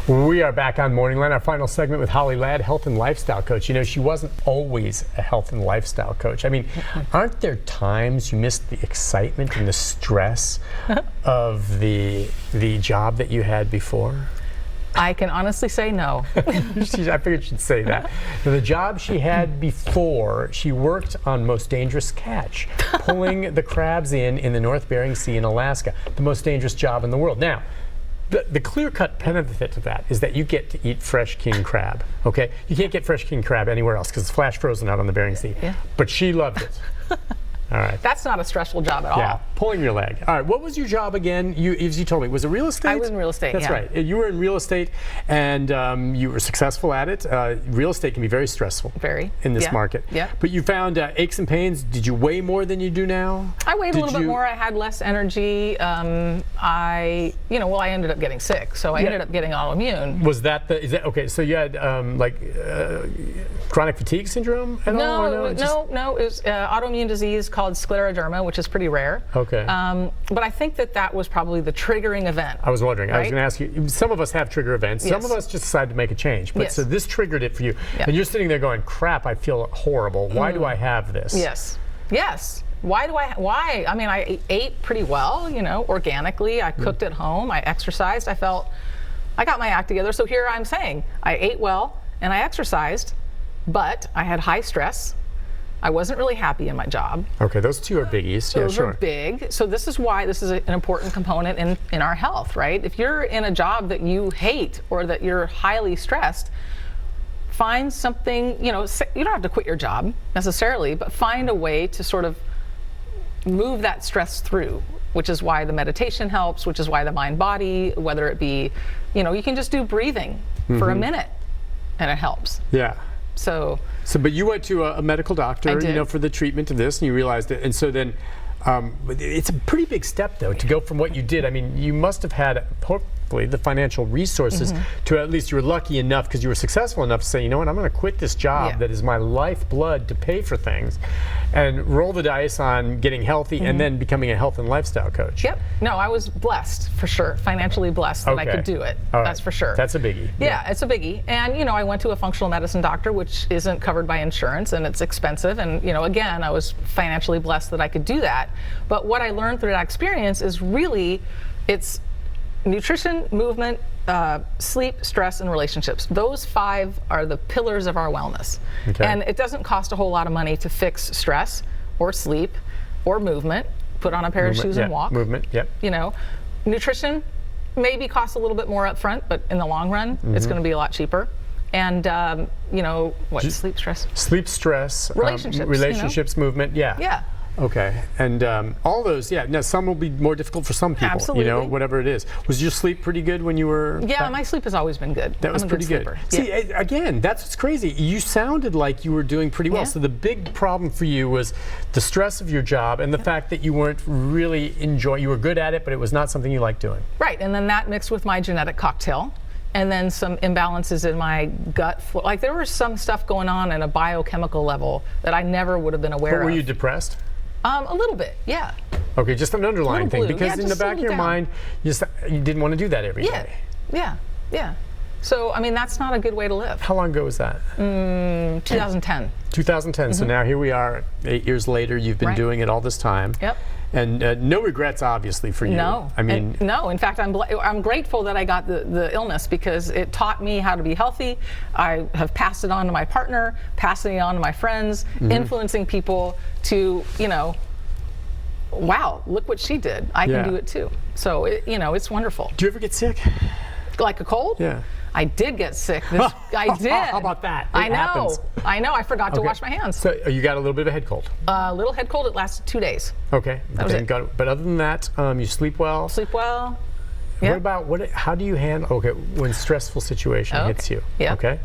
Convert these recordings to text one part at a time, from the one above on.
We are back on Morning Line, our final segment with Holly Ladd, health and lifestyle coach. You know, she wasn't always a health and lifestyle coach. I mean, aren't there times you missed the excitement and the stress of the job that you had before? I can honestly say no. I figured she'd say that. The job she had before, she worked on Most Dangerous Catch, pulling the crabs in the North Bering Sea in Alaska, the most dangerous job in the world. Now, the clear-cut benefit to that is that you get to eat fresh king crab, okay? You can't get fresh king crab anywhere else because it's flash frozen out on the Bering Sea. Yeah. But she loved it. All right. That's not a stressful job at all. Yeah, pulling your leg. All right, what was your job again? As you told me, was it real estate? I was in real estate, That's yeah. right. You were in real estate, and you were successful at it. Real estate can be very stressful. Very. In this market. Yeah. But you found aches and pains. Did you weigh more than you do now? I weighed a little bit more. I had less energy. I ended up getting sick, so I ended up getting autoimmune. Was that okay? So you had chronic fatigue syndrome at all? No, it was autoimmune disease called scleroderma, which is pretty rare. Okay. But I think that was probably the triggering event. I was wondering. Right? I was going to ask you. Some of us have trigger events. Yes. Some of us just decide to make a change. But Yes. so this triggered it for you, Yeah. and you're sitting there going, "Crap! I feel horrible. Why do I have this?" Yes. Yes. Why? I mean, I ate pretty well, organically. I cooked at home. I exercised. I got my act together. So here I'm saying, I ate well and I exercised, but I had high stress. I wasn't really happy in my job. Okay, those two are biggies. Those are big. So this is why this is an important component in our health, right? If you're in a job that you hate or that you're highly stressed, find something, you don't have to quit your job necessarily, but find a way to sort of move that stress through, which is why the meditation helps, which is why the mind-body, whether it be, you can just do breathing for a minute and it helps. Yeah. So, but you went to a medical doctor, for the treatment of this, and you realized it. And so then, it's a pretty big step, though, to go from what you did. I mean, you must have had hopefully the financial resources to, at least you were lucky enough because you were successful enough to say, you know what, I'm going to quit this job that is my lifeblood to pay for things, and roll the dice on getting healthy and then becoming a health and lifestyle coach. Yep. No, I was blessed for sure, financially blessed that I could do it. All That's right. for sure. That's a biggie. Yeah, it's a biggie. And, I went to a functional medicine doctor, which isn't covered by insurance, and it's expensive. And, again, I was financially blessed that I could do that. But what I learned through that experience is really, it's nutrition, movement, sleep, stress, and relationships. Those 5 are the pillars of our wellness. Okay. And it doesn't cost a whole lot of money to fix stress or sleep or movement. Put on a pair of shoes and walk. Movement, yep. Nutrition maybe costs a little bit more up front, but in the long run, it's going to be a lot cheaper. And, sleep, stress? Sleep, stress. Relationships. Movement, yeah. Yeah. Okay, and all those, now some will be more difficult for some people, Absolutely. Whatever it is. Was your sleep pretty good when you were back? My sleep has always been good. That was pretty good. See, again, that's what's crazy. You sounded like you were doing pretty well. Yeah. So the big problem for you was the stress of your job and the fact that you weren't really enjoying, you were good at it, but it was not something you liked doing. Right, and then that mixed with my genetic cocktail. And then some imbalances in my gut flow. Like there was some stuff going on at a biochemical level that I never would have been aware of. Were you depressed? A little bit, yeah. Okay, just an underlying thing, because in the back of your down. mind, you didn't want to do that every day. Yeah. So, that's not a good way to live. How long ago was that? 2010. 2010, so now here we are, 8 years later, you've been doing it all this time. Yep. And no regrets, obviously, for you. No. No. In fact, I'm grateful that I got the illness because it taught me how to be healthy. I have passed it on to my partner, passing it on to my friends, influencing people to, wow, look what she did. I can do it too. So, it's wonderful. Do you ever get sick? Like a cold? Yeah. I did get sick. I did. How about that? I know. I forgot to wash my hands. So you got a little bit of a head cold? A little head cold. It lasted 2 days. Okay. That was it. But other than that, you sleep well? Sleep well. What about, how do you handle, when stressful situation hits you? Yeah. Okay.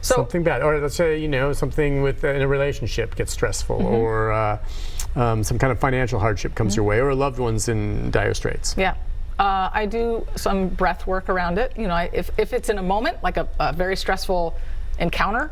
So, something bad. Or let's say, something in a relationship gets stressful, or some kind of financial hardship comes your way, or a loved one's in dire straits. Yeah. I do some breath work around it. If it's in a moment, like a very stressful encounter,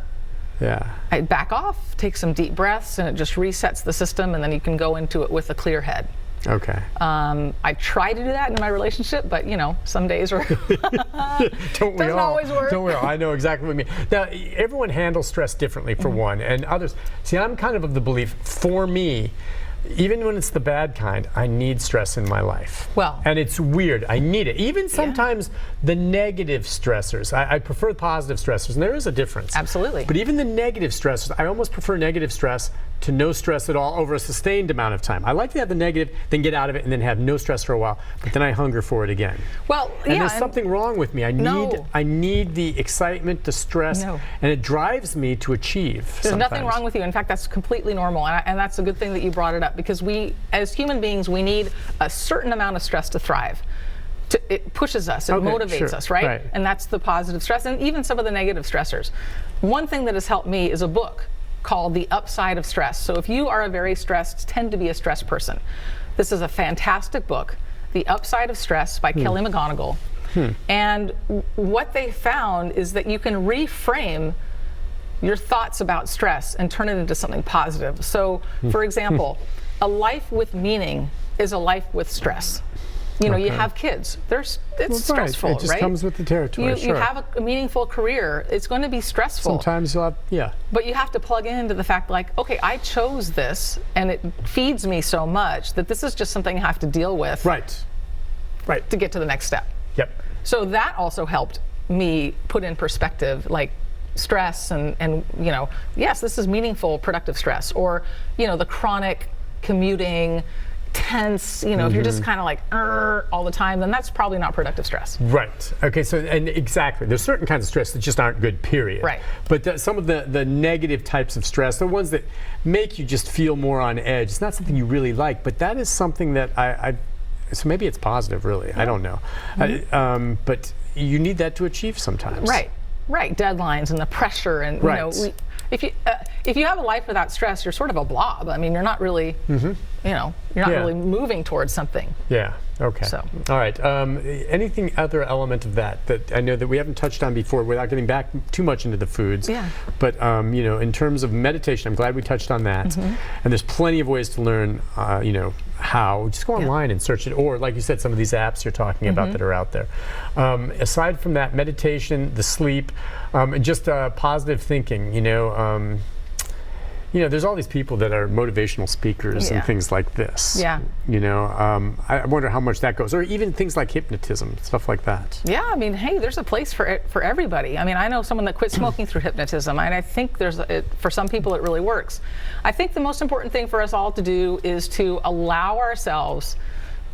I back off, take some deep breaths, and it just resets the system, and then you can go into it with a clear head. Okay. I try to do that in my relationship, but some days are doesn't always work. Don't we all? I know exactly what you mean. Now, everyone handles stress differently, for one, and others. See, I'm kind of the belief, for me, even when it's the bad kind, I need stress in my life. Well, and it's weird. I need it. Even sometimes the negative stressors. I prefer positive stressors, and there is a difference. Absolutely. But even the negative stressors, I almost prefer negative stress to no stress at all over a sustained amount of time. I like to have the negative, then get out of it, and then have no stress for a while, but then I hunger for it again. Well, and there's something wrong with me. I need the excitement, the stress, and it drives me to achieve. There's nothing wrong with you. In fact, that's completely normal, and that's a good thing that you brought it up, because we, as human beings, we need a certain amount of stress to thrive. It pushes us, it motivates us, right? And that's the positive stress, and even some of the negative stressors. One thing that has helped me is a book called The Upside of Stress. So if you are a very stressed, tend to be a stressed person, this is a fantastic book, The Upside of Stress by Kelly McGonigal. And what they found is that you can reframe your thoughts about stress and turn it into something positive. So, for example, a life with meaning is a life with stress. You have kids. It's stressful, right? It just comes with the territory. You have a meaningful career. It's going to be stressful. Sometimes you'll have, But you have to plug into the fact, like, okay, I chose this, and it feeds me so much that this is just something I have to deal with. Right. To get to the next step. Yep. So that also helped me put in perspective, like, stress and yes, this is meaningful, productive stress, or the chronic commuting, tense, if you're just kind of like all the time, then that's probably not productive stress. Right. Okay. So, and exactly, there's certain kinds of stress that just aren't good, period. Right. But some of the negative types of stress, the ones that make you just feel more on edge, it's not something you really like, but that is something that so maybe it's positive, really. I don't know. But you need that to achieve sometimes. Right. Deadlines and the pressure, and if you have a life without stress, you're sort of a blob. I mean, you're not really, you're not really moving towards something. Yeah. Okay. So. All right. Anything other element of that I know that we haven't touched on before, without getting back too much into the foods? Yeah. But in terms of meditation, I'm glad we touched on that. And there's plenty of ways to learn. How. Just go online and search it, or like you said, some of these apps you're talking about that are out there. Aside from that, meditation, the sleep, and just positive thinking. There's all these people that are motivational speakers and things like this. Yeah. I wonder how much that goes, or even things like hypnotism, stuff like that. Yeah, I mean, hey, there's a place for everybody. I mean, I know someone that quit smoking through hypnotism, and I think for some people it really works. I think the most important thing for us all to do is to allow ourselves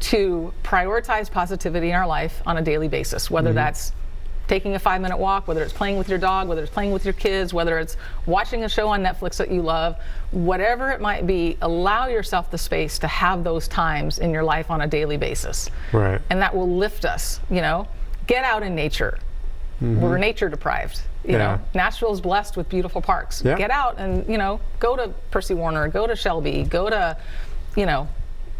to prioritize positivity in our life on a daily basis, whether that's taking a 5-minute walk, whether it's playing with your dog, whether it's playing with your kids, whether it's watching a show on Netflix that you love, whatever it might be, allow yourself the space to have those times in your life on a daily basis. Right. And that will lift us, Get out in nature. We're nature deprived. You know, Nashville's blessed with beautiful parks. Yeah. Get out and, go to Percy Warner, go to Shelby, go to, down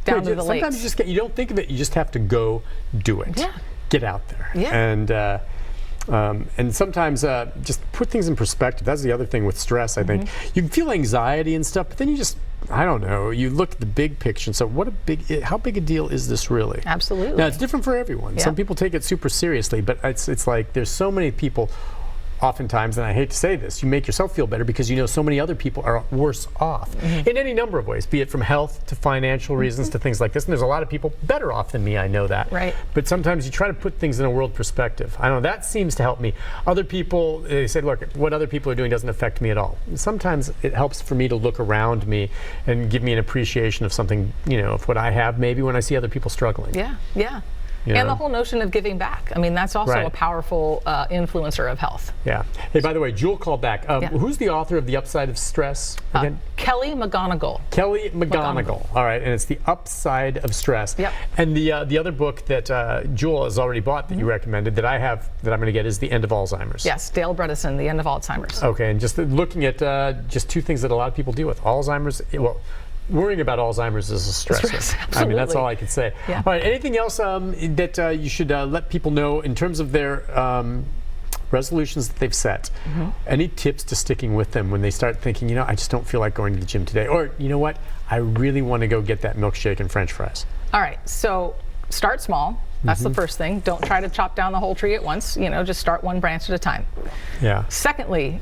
to the lakes. Sometimes you don't think of it, you just have to go do it. Yeah. Get out there. Yeah. And sometimes just put things in perspective. That's the other thing with stress, I think. You can feel anxiety and stuff, but then you just, I don't know, you look at the big picture and say, how big a deal is this really? Absolutely. Now, it's different for everyone. Yeah. Some people take it super seriously, but it's like there's so many people, oftentimes, and I hate to say this, you make yourself feel better because so many other people are worse off in any number of ways, be it from health to financial reasons to things like this. And there's a lot of people better off than me, I know that. Right. But sometimes you try to put things in a world perspective. I don't know, that seems to help me. Other people, they say, look, what other people are doing doesn't affect me at all. Sometimes it helps for me to look around me and give me an appreciation of something, of what I have, maybe when I see other people struggling. Yeah. And the whole notion of giving back. I mean, that's also a powerful influencer of health. Yeah. Hey, by the way, Jewel called back. Who's the author of The Upside of Stress again? Kelly McGonigal. Kelly McGonigal. All right, and it's The Upside of Stress. Yep. And the other book that Jewel has already bought that you recommended that I have that I'm going to get is The End of Alzheimer's. Yes, Dale Bredesen, The End of Alzheimer's. Okay, and just looking at just two things that a lot of people deal with: Alzheimer's. Worrying about Alzheimer's is a stressor. I mean, that's all I can say. Yeah. All right, anything else that you should let people know in terms of their resolutions that they've set? Any tips to sticking with them when they start thinking, I just don't feel like going to the gym today? Or, you know what? I really want to go get that milkshake and French fries. All right, so start small. That's the first thing. Don't try to chop down the whole tree at once. Just start one branch at a time. Yeah. Secondly,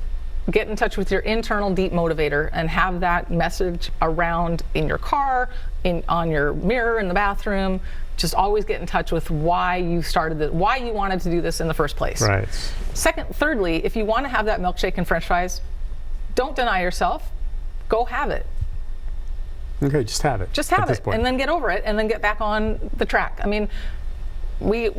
get in touch with your internal deep motivator and have that message around in your car, on your mirror in the bathroom. Just always get in touch with why you started this, why you wanted to do this in the first place. Right. Thirdly, if you want to have that milkshake and French fries, don't deny yourself. Go have it. Okay, just have it. Just have it, and then get over it, and then get back on the track. I mean, we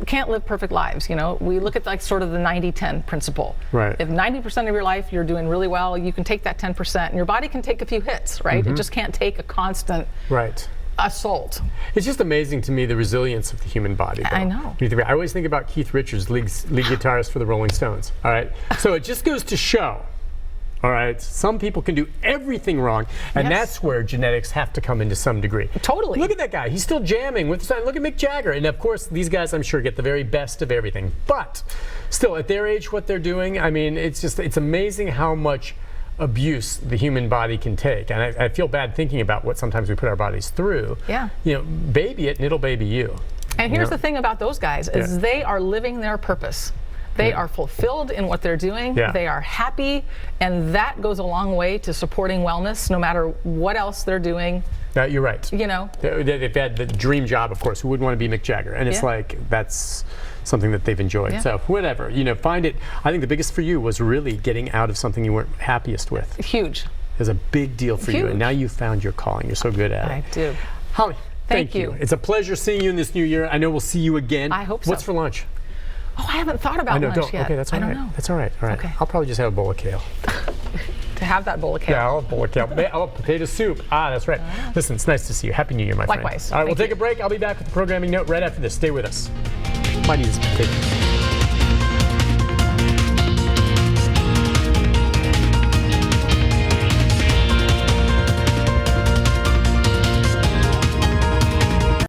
can't live perfect lives. We look at like sort of the 90-10 principle. Right. If 90% of your life you're doing really well, you can take that 10%, and your body can take a few hits, right? It just can't take a constant assault. It's just amazing to me the resilience of the human body, though. I know. I always think about Keith Richards, lead guitarist for the Rolling Stones. All right. So it just goes to show. All right, some people can do everything wrong, and that's where genetics have to come into some degree. Totally. Look at that guy. He's still jamming with the sun. Look at Mick Jagger. And of course, these guys, I'm sure, get the very best of everything. But still, at their age, what they're doing, I mean, it's amazing how much abuse the human body can take. And I feel bad thinking about what sometimes we put our bodies through. Yeah. Baby it, and it'll baby you. And here's the thing about those guys, is they are living their purpose. They are fulfilled in what they're doing. Yeah. They are happy, and that goes a long way to supporting wellness, no matter what else they're doing. You're right. They've had the dream job, of course. Who wouldn't want to be Mick Jagger? And it's like that's something that they've enjoyed. So whatever, find it. I think the biggest for you was really getting out of something you weren't happiest with. Huge. It's a big deal for you, and now you've found your calling. You're so good at it. I do. Holly, thank you. It's a pleasure seeing you in this new year. I know we'll see you again. I hope so. What's for lunch? Oh, I haven't thought about lunch yet. Okay, that's all right. That's all right. All right. Okay. I'll probably just have a bowl of kale. To have that bowl of kale. Yeah, I'll have a bowl of kale. Oh, potato soup. That's right. Listen, it's nice to see you. Happy New Year, my friend. Likewise. All right, we'll take a break. I'll be back with the programming note right after this. Stay with us. Might need some potatoes.